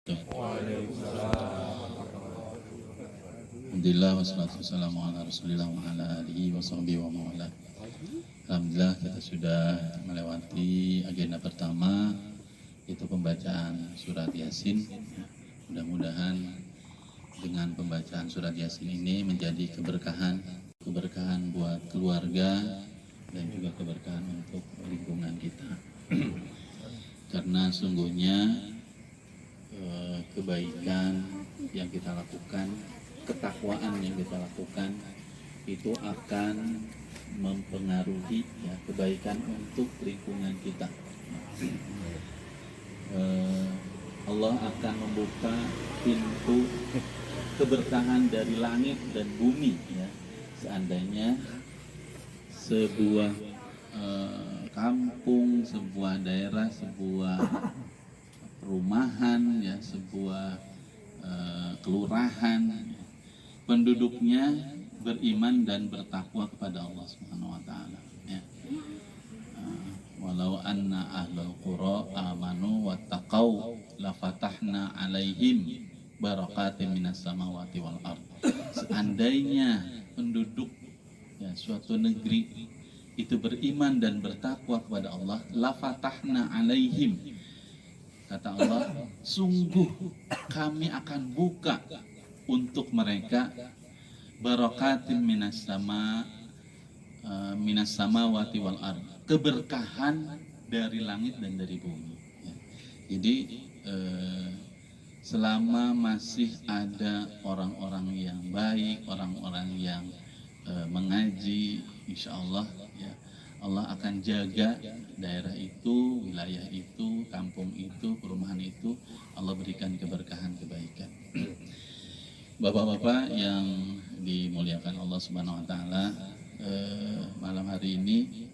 Alhamdulillah wassalatu wassalamu ala rasulillah wa ala alihi wa sahbihi wa mawala. Alhamdulillah kita sudah melewati agenda pertama, yaitu pembacaan surat Yasin. Mudah-mudahan dengan pembacaan surat Yasin ini menjadi keberkahan buat keluarga dan juga keberkahan untuk lingkungan kita. Karena sungguhnya kebaikan yang kita lakukan, ketakwaan yang kita lakukan itu akan mempengaruhi kebaikan untuk lingkungan kita. Allah akan membuka pintu keberkahan dari langit dan bumi seandainya sebuah kampung, sebuah daerah, sebuah perumahan, sebuah kelurahan, penduduknya beriman dan bertakwa kepada Allah Subhanahu wa taala. Walau anna ahlul qura amanu wattaqau lafatahna alaihim barakatim minas samawati wal ard. Seandainya penduduk suatu negeri itu beriman dan bertakwa kepada Allah, lafatahna alaihim, kata Allah, sungguh kami akan buka untuk mereka barakatim minas samawati wal ard, keberkahan dari langit dan dari bumi. Jadi selama masih ada orang-orang yang baik, orang-orang yang mengaji, insya Allah Allah akan jaga daerah itu, wilayah itu, kampung itu, perumahan itu, Allah berikan keberkahan, kebaikan. Bapak-bapak yang dimuliakan Allah Subhanahu wa taala, malam hari ini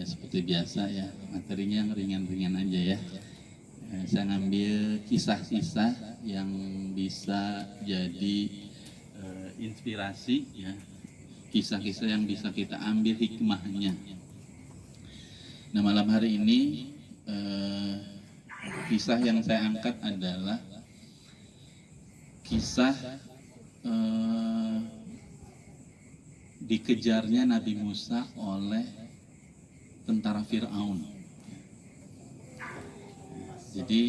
seperti biasa materinya yang ringan-ringan aja saya ngambil kisah-kisah yang bisa jadi inspirasi kisah-kisah yang bisa kita ambil hikmahnya. Nah, malam hari ini kisah yang saya angkat adalah kisah dikejarnya Nabi Musa oleh tentara Fir'aun. Jadi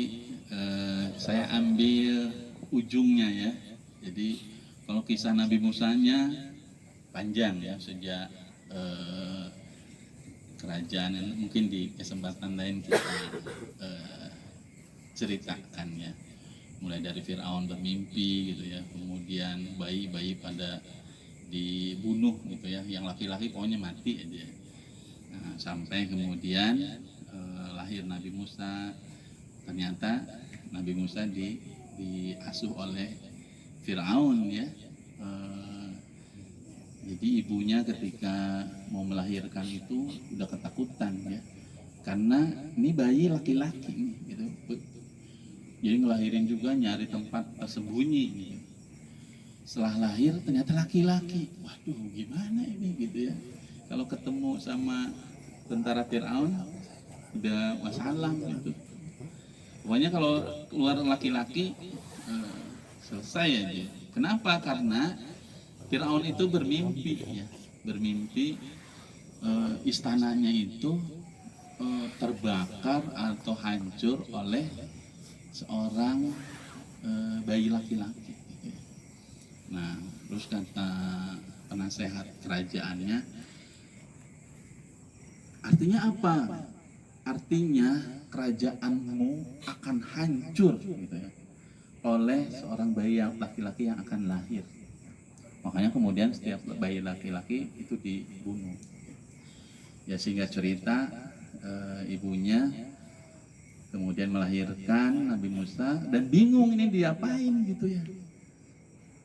saya ambil ujungnya Jadi kalau kisah Nabi Musanya panjang sejak kerajaan, mungkin di kesempatan lain kita ceritakan mulai dari Fir'aun bermimpi kemudian bayi-bayi pada dibunuh yang laki-laki pokoknya mati aja. Nah, sampai kemudian lahir Nabi Musa. Ternyata Nabi Musa diasuh oleh Fir'aun jadi ibunya ketika mau melahirkan itu udah ketakutan karena ini bayi laki-laki jadi ngelahirin juga nyari tempat tersembunyi Setelah lahir ternyata laki-laki, waduh gimana ini kalau ketemu sama tentara Fir'aun udah wassalam pokoknya kalau keluar laki-laki selesai aja. Kenapa? Karena Fir'aun itu bermimpi istananya itu terbakar atau hancur oleh seorang bayi laki-laki. Nah, terus kata penasehat kerajaannya, artinya apa? Artinya kerajaanmu akan hancur oleh seorang bayi laki-laki yang akan lahir. Makanya kemudian setiap bayi laki-laki itu dibunuh. Sehingga cerita ibunya kemudian melahirkan Nabi Musa dan bingung ini diapain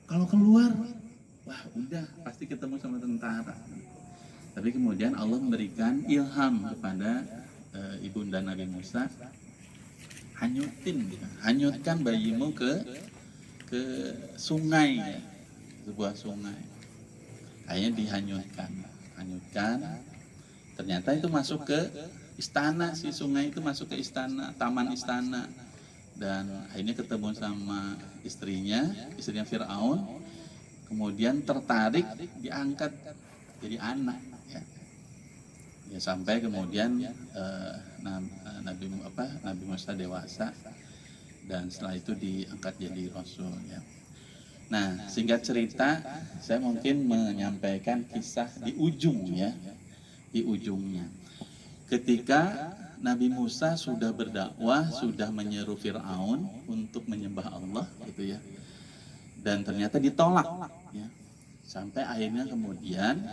Kalau keluar, wah udah pasti ketemu sama tentara. Tapi kemudian Allah memberikan ilham kepada ibunda Nabi Musa, hanyutkan bayimu ke sungai sebuah sungai. Kayaknya dihanyutkan. Ternyata itu masuk ke istana, si sungai itu masuk ke istana, taman istana. dan akhirnya ketemu sama istrinya Firaun, kemudian tertarik, diangkat jadi anak, ya. Ya sampai kemudian Nabi Musa dewasa dan setelah itu diangkat jadi rasul, ya. Nah, singkat cerita, saya mungkin menyampaikan kisah di ujung, ya, di ujungnya. Ketika Nabi Musa sudah berdakwah, sudah menyeru Fir'aun untuk menyembah Allah, gitu ya, dan ternyata ditolak, ya. Sampai akhirnya kemudian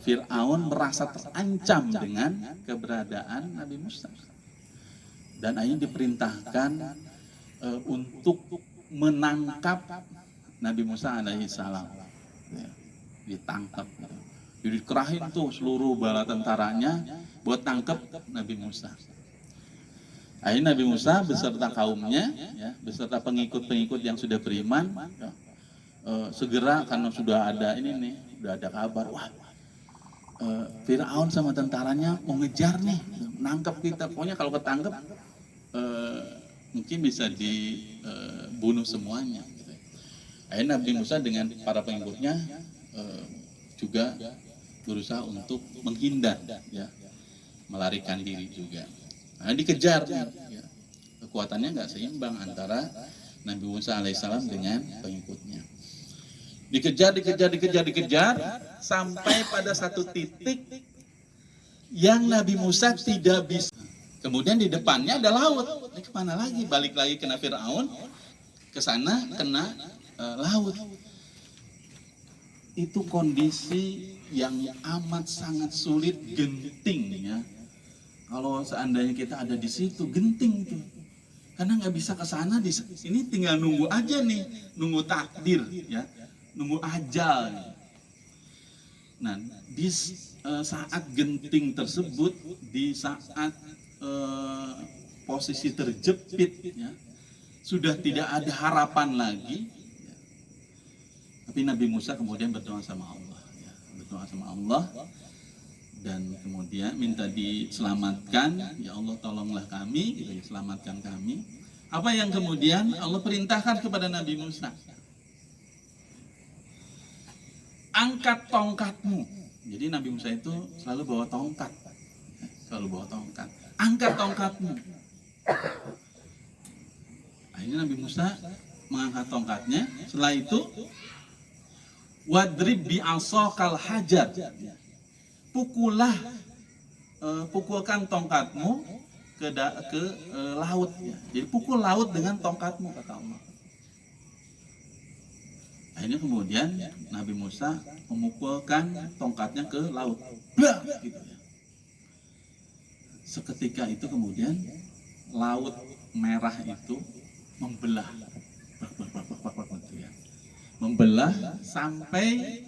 Fir'aun merasa terancam dengan keberadaan Nabi Musa, dan akhirnya diperintahkan untuk menangkap Nabi Musa alaihi salam, ya, ditangkap, gitu. Jadi kerahin tuh seluruh bala tentaranya buat tangkap Nabi Musa. Akhirnya Nabi Musa beserta kaumnya, ya, beserta pengikut-pengikut yang sudah beriman, ya, segera karena sudah ada ini nih, sudah ada kabar, wah, Firaun sama tentaranya mau ngejar nih, nangkap kita. Pokoknya kalau ketangkep mungkin bisa dibunuh semuanya, gitu. Akhirnya Nabi Musa dengan para pengikutnya juga berusaha untuk menghindar, ya, melarikan diri juga. Nah, dikejar, ya. Kekuatannya nggak seimbang antara Nabi Musa alaihissalam dengan pengikutnya. Dikejar sampai pada satu titik yang Nabi Musa tidak bisa. Kemudian di depannya ada laut. Ini kemana lagi? Balik lagi kena Fir'aun, ke sana kena laut. Itu kondisi yang amat sangat sulit, genting, ya. Kalau seandainya kita ada di situ, genting itu. Karena nggak bisa ke sana, di sini tinggal nunggu aja nih, nunggu takdir, ya, nunggu ajal. Nah, di saat genting tersebut, di saat posisi terjepit, ya, sudah tidak ada harapan lagi, ya. Tapi Nabi Musa kemudian berdoa sama Allah, ya, berdoa sama Allah, dan kemudian minta diselamatkan, ya Allah tolonglah kami, gitu ya, selamatkan kami. Apa yang kemudian Allah perintahkan kepada Nabi Musa? Angkat tongkatmu. Jadi Nabi Musa itu selalu bawa tongkat, selalu bawa tongkat. Angkat tongkatmu. Akhirnya Nabi Musa mengangkat tongkatnya. Setelah itu, wadrib bi'asokal hajar. Pukulkan tongkatmu ke laut, ya. Jadi pukul laut dengan tongkatmu, kata Allah. Akhirnya kemudian Nabi Musa memukulkan tongkatnya ke laut. Blah, gitu, ya. Seketika itu kemudian laut merah itu membelah, gitu, ya. Membelah sampai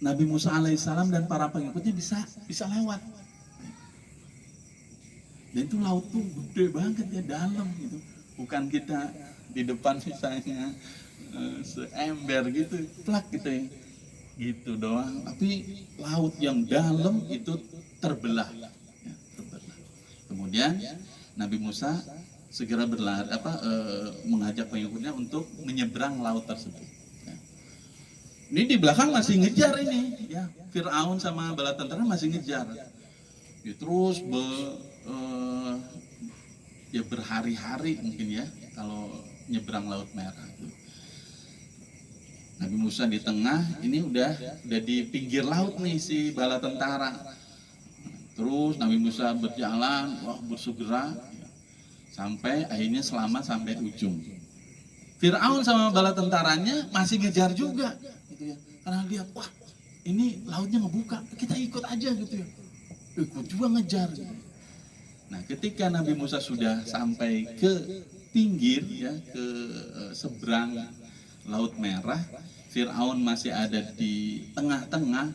Nabi Musa alaihissalam dan para pengikutnya bisa lewat. Dan itu laut tuh gede banget, ya, dalam gitu. Bukan kita di depan misalnya seember gitu, plak gitu, ya, gitu doang. Tapi laut yang dalam itu terbelah, ya, terbelah. Kemudian Nabi Musa segera mengajak pengikutnya untuk menyeberang laut tersebut. Ini di belakang masih ngejar ini, ya, Fir'aun sama bala tentara masih ngejar. Ya, terus ya berhari-hari mungkin, ya, kalau nyebrang laut merah. Nabi Musa di tengah, ini udah di pinggir laut nih si bala tentara. Terus Nabi Musa berjalan, wah, bersegera, ya, sampai akhirnya selamat sampai ujung. Fir'aun sama bala tentaranya masih ngejar juga, gitu, ya. Karena lihat, wah, ini lautnya ngebuka, kita ikut aja, gitu, ya. Ikut juga ngejar, gitu. Nah, ketika Nabi Musa sudah sampai ke pinggir, ya, ke seberang Laut Merah, Fir'aun masih ada di tengah-tengah,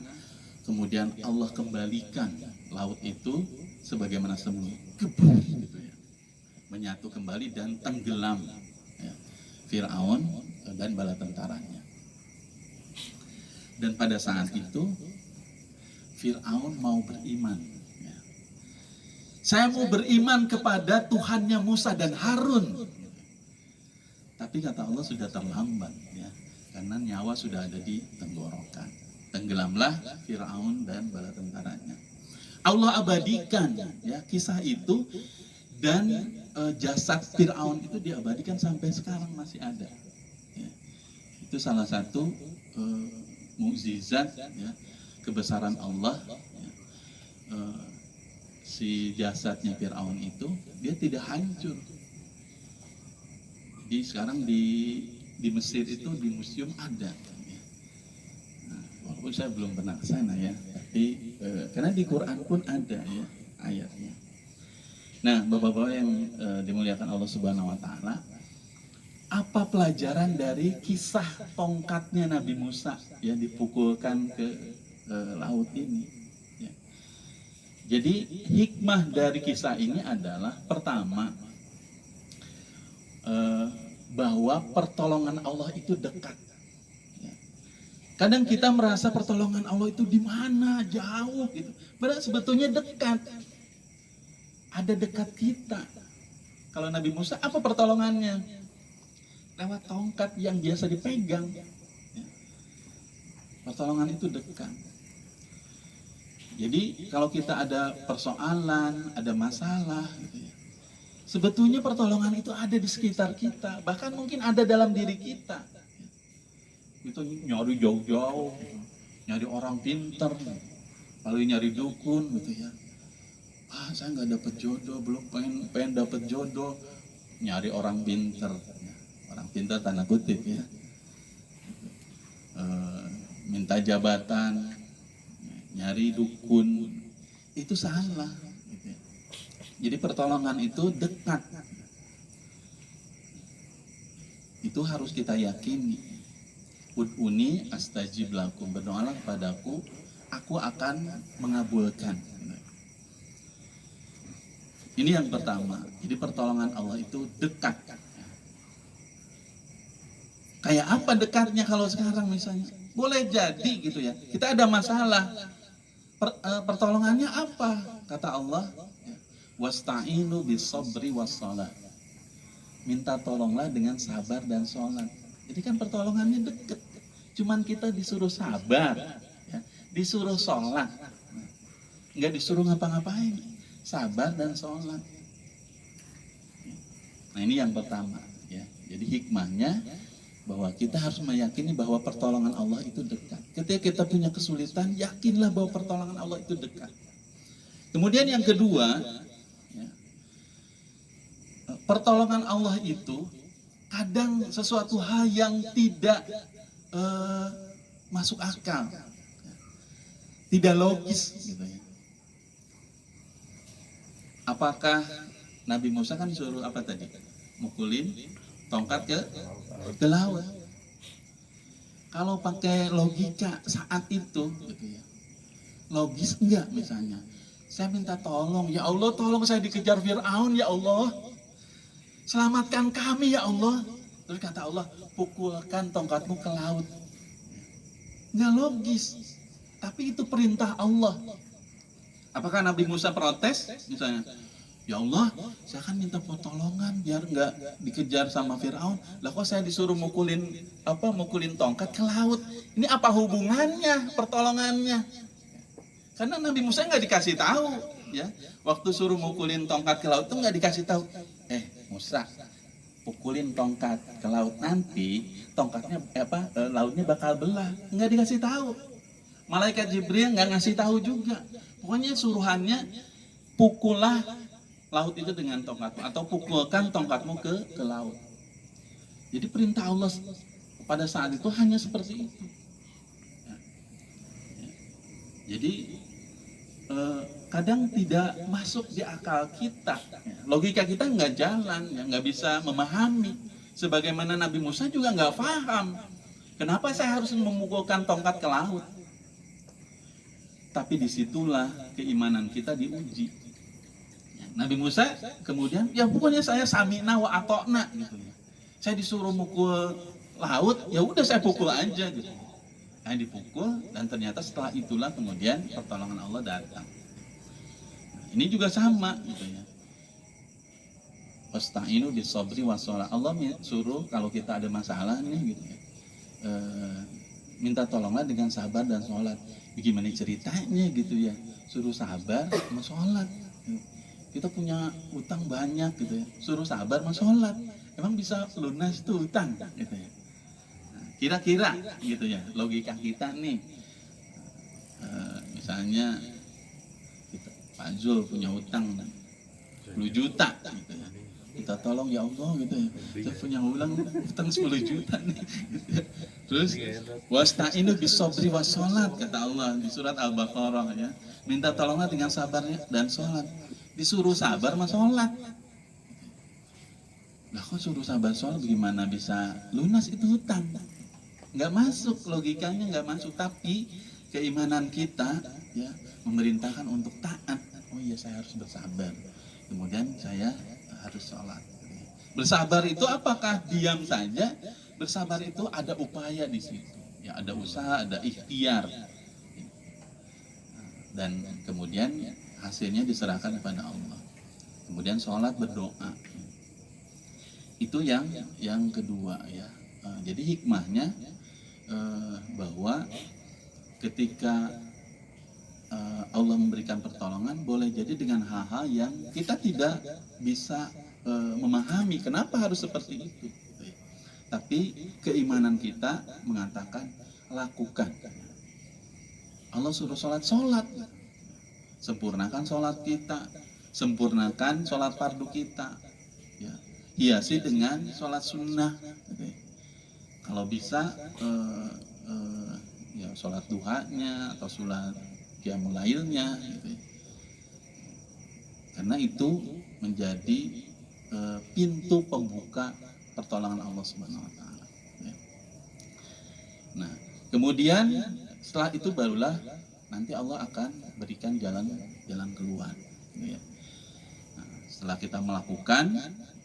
kemudian Allah kembalikan laut itu sebagaimana semula, gebur, gitu, ya. Menyatu kembali dan tenggelam, ya, Fir'aun dan bala tentaranya. Dan pada saat itu Fir'aun mau beriman, ya. saya mau beriman kepada Tuhannya Musa dan Harun. Tapi kata Allah sudah terlambat ya, karena nyawa sudah ada di tenggorokan. Tenggelamlah Firaun dan bala tentaranya. Allah abadikan ya kisah itu, dan jasad Firaun itu diabadikan sampai sekarang masih ada. Ya. Itu salah satu mukjizat ya, kebesaran Allah. Ya. Si jasadnya Firaun itu dia tidak hancur. Jadi sekarang di Mesir itu di museum ada. Ya. Nah, walaupun saya belum pernah ke sana ya, tapi karena di Quran pun ada ya ayatnya. Nah, bapak-bapak yang dimuliakan Allah Subhanahu wa taala, apa pelajaran dari kisah tongkatnya Nabi Musa yang dipukulkan ke laut ini? Ya. Jadi hikmah dari kisah ini adalah pertama, bahwa pertolongan Allah itu dekat. Ya. Kadang kita merasa pertolongan Allah itu di mana, jauh gitu. Padahal sebetulnya dekat. Ada dekat kita. Kalau Nabi Musa apa pertolongannya? Lewat tongkat yang biasa dipegang. Ya. Pertolongan itu dekat. Jadi kalau kita ada persoalan, ada masalah, gitu ya, sebetulnya pertolongan itu ada di sekitar kita. Bahkan mungkin ada dalam diri kita. Itu nyari jauh-jauh, nyari orang pintar, lalu nyari dukun, gitu ya. Saya nggak dapet jodoh, belum pengen dapet jodoh, nyari orang pintar, ya. Orang pintar tanda kutip ya, minta jabatan, nyari dukun, itu salah. Gitu ya. Jadi pertolongan itu dekat, itu harus kita yakini. Ud'uni astajib lakum, berdoalah kepadaku, aku akan mengabulkan. Ini yang pertama. Jadi pertolongan Allah itu dekat. Kayak apa dekatnya kalau sekarang misalnya? Boleh jadi gitu ya. Kita ada masalah. Pertolongannya apa? Kata Allah, wasta'inu bis-sabri was-shalah. Minta tolonglah dengan sabar dan sholat. Jadi kan pertolongannya dekat. Cuman kita disuruh sabar, ya. Disuruh sholat. Nggak disuruh ngapa-ngapain. Sabar dan sholat. Nah ini yang pertama ya. Jadi hikmahnya bahwa kita harus meyakini bahwa pertolongan Allah itu dekat. Ketika kita punya kesulitan, yakinlah bahwa pertolongan Allah itu dekat. Kemudian yang kedua ya, pertolongan Allah itu kadang sesuatu hal yang tidak masuk akal, tidak logis gitu ya. Apakah Nabi Musa kan suruh apa tadi? Mukulin tongkat ke laut. Kalau pakai logika saat itu, gitu ya, logis enggak misalnya? Saya minta tolong, ya Allah tolong saya dikejar Fir'aun, ya Allah. Selamatkan kami ya Allah. Terus kata Allah, pukulkan tongkatmu ke laut. Enggak logis. Tapi itu perintah Allah. Apakah Nabi Musa protes misalnya? Ya Allah, saya kan minta pertolongan biar nggak dikejar sama Firaun. Lah kok saya disuruh mukulin tongkat ke laut? Ini apa hubungannya pertolongannya? Karena Nabi Musa nggak dikasih tahu, ya. Waktu suruh mukulin tongkat ke laut tuh nggak dikasih tahu. Musa, pukulin tongkat ke laut, nanti tongkatnya lautnya bakal belah. Nggak dikasih tahu. Malaikat Jibril nggak ngasih tahu juga. Pokoknya suruhannya pukullah laut itu dengan tongkatmu, atau pukulkan tongkatmu ke laut. Jadi perintah Allah pada saat itu hanya seperti itu. Ya. Jadi kadang tidak masuk di akal kita. Ya. Logika kita nggak jalan, ya, nggak bisa memahami. Sebagaimana Nabi Musa juga nggak paham. Kenapa saya harus memukulkan tongkat ke laut? Tapi disitulah keimanan kita diuji. Nabi Musa kemudian, ya pokoknya saya sami'na wa ata'na gitu ya. Saya disuruh mukul laut, ya udah saya pukul aja gitu. Saya dipukul dan ternyata setelah itulah kemudian pertolongan Allah datang. Ini juga sama gitu ya. Wasta'inu bis-sabri was-shalah. Allah suruh kalau kita ada masalah nih gitu ya. Minta tolonglah dengan sabar dan sholat. Bagaimana ceritanya gitu ya? Suruh sabar sama sholat. Kita punya utang banyak gitu ya. Suruh sabar sama sholat. Emang bisa lunas tuh utang gitu ya. Nah, kira-kira gitu ya logika kita nih. Misalnya kita, Pak Zul punya utang 10 juta gitu ya. Kita tolong ya Allah gitu ya. Saya punya utang 10 juta nih. Gitu ya. Terus wasta'inu bis-sabri was-shalat kata Allah di surat Al-Baqarah ya. Minta tolonglah dengan sabarnya dan sholat. Disuruh sabar sama sholat. Lah kok suruh sabar sholat bagaimana bisa lunas itu hutang? Nggak masuk, logikanya nggak masuk. Tapi keimanan kita ya memerintahkan untuk taat. Oh iya saya harus bersabar. Kemudian saya harus sholat. Bersabar itu apakah diam saja? Bersabar itu ada upaya di situ. Ya ada usaha, ada ikhtiar. Dan kemudian hasilnya diserahkan kepada Allah. Kemudian sholat berdoa. Itu yang kedua ya. Jadi hikmahnya bahwa ketika Allah memberikan pertolongan boleh jadi dengan hal-hal yang kita tidak bisa memahami kenapa harus seperti itu. Tapi keimanan kita mengatakan lakukan. Allah suruh sholat, sempurnakan sholat kita, sempurnakan sholat fardu kita, ya. Hiasi dengan sholat sunnah. Kalau bisa ya sholat duhanya atau sholat qiyamul lailnya, gitu. Karena itu menjadi pintu pembuka pertolongan Allah Subhanahu Wa Taala. Nah, kemudian setelah itu barulah nanti Allah akan berikan jalan keluar. Gitu ya. Nah, setelah kita melakukan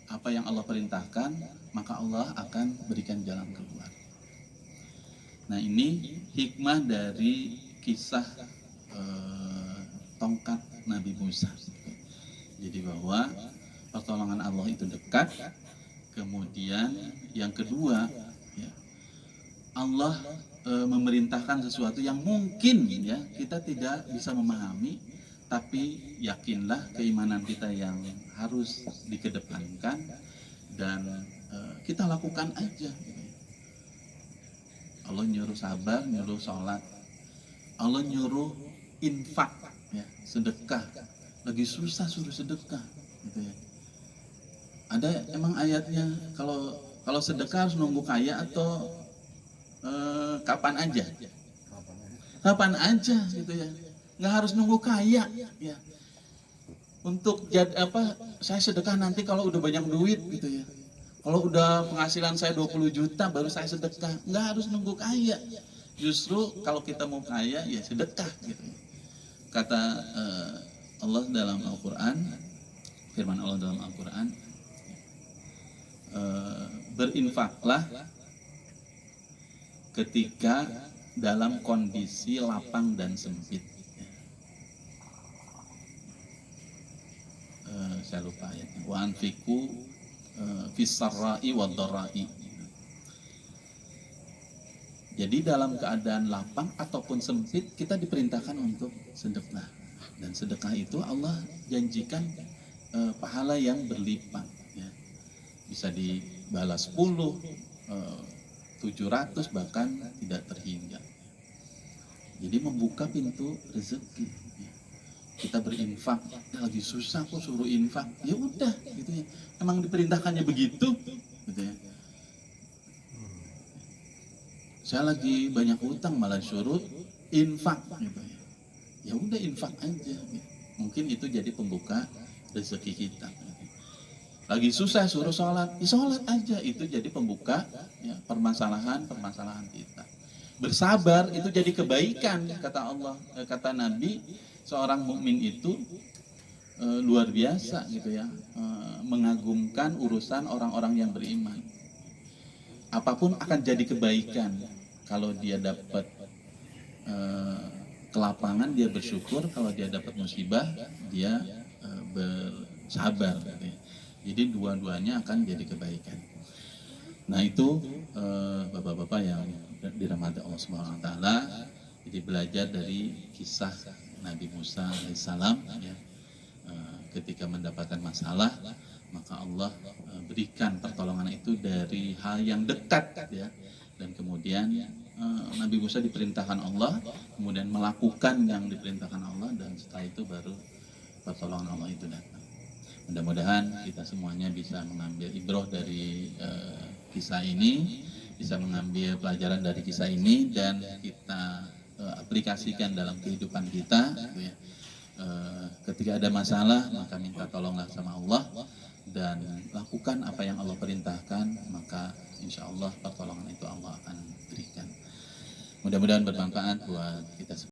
apa yang Allah perintahkan, maka Allah akan berikan jalan keluar. Nah, ini hikmah dari kisah tongkat Nabi Musa. Jadi bahwa pertolongan Allah itu dekat. Kemudian yang kedua, ya, Allah memerintahkan sesuatu yang mungkin ya kita tidak bisa memahami, tapi yakinlah keimanan kita yang harus dikedepankan dan kita lakukan aja. Allah nyuruh sabar, nyuruh sholat, Allah nyuruh infak, ya, sedekah. Lagi susah suruh sedekah, gitu ya. Ada emang ayatnya kalau sedekah harus nunggu kaya atau kapan aja? Kapan aja, gitu ya. Nggak harus nunggu kaya, ya. Untuk saya sedekah nanti kalau udah banyak duit, gitu ya. Kalau udah penghasilan saya 20 juta baru saya sedekah. Nggak harus nunggu kaya. Justru kalau kita mau kaya ya sedekah gitu. Kata Allah dalam Al-Quran, firman Allah dalam Al-Quran, berinfaklah ketika dalam kondisi lapang dan sempit. Saya lupa ayatnya. Wa anfiqu fis-sarra'i wad-dharra'i. Jadi dalam keadaan lapang ataupun sempit kita diperintahkan untuk sedekah. Dan sedekah itu Allah janjikan pahala yang berlipat, ya. Bisa dibalas 10, 700 bahkan tidak terhingga. Jadi membuka pintu rezeki. Ya. Kita berinfak, lagi susah kok suruh infak, ya udah gitu ya. Emang diperintahkannya begitu, gitu ya. Saya lagi banyak utang malah suruh infak, gitu ya. Ya udah infak aja. Gitu. Mungkin itu jadi pembuka rezeki kita. Lagi susah suruh sholat, ya sholat aja. Itu jadi pembuka ya, permasalahan kita. Bersabar itu jadi kebaikan, kata Allah, kata Nabi. Seorang mukmin itu luar biasa gitu ya, mengagumkan urusan orang-orang yang beriman. Apapun akan jadi kebaikan kalau dia dapat ke lapangan dia bersyukur, kalau dia dapat musibah dia bersabar gitu ya. Jadi dua-duanya akan jadi kebaikan. Nah itu bapak-bapak yang dirahmati Allah Subhanahu wa taala, jadi belajar dari kisah Nabi Musa alaihissalam ya. Ketika mendapatkan masalah, maka Allah berikan pertolongan itu dari hal yang dekat ya. Dan kemudian Nabi Musa diperintahkan Allah, kemudian melakukan yang diperintahkan Allah, dan setelah itu baru pertolongan Allah itu datang. Mudah-mudahan kita semuanya bisa mengambil ibroh dari kisah ini, bisa mengambil pelajaran dari kisah ini, dan kita aplikasikan dalam kehidupan kita gitu ya. Ketika ada masalah maka minta tolonglah sama Allah dan lakukan apa yang Allah perintahkan, maka insya Allah pertolongan itu Allah akan berikan. Mudah-mudahan bermanfaat buat kita semua.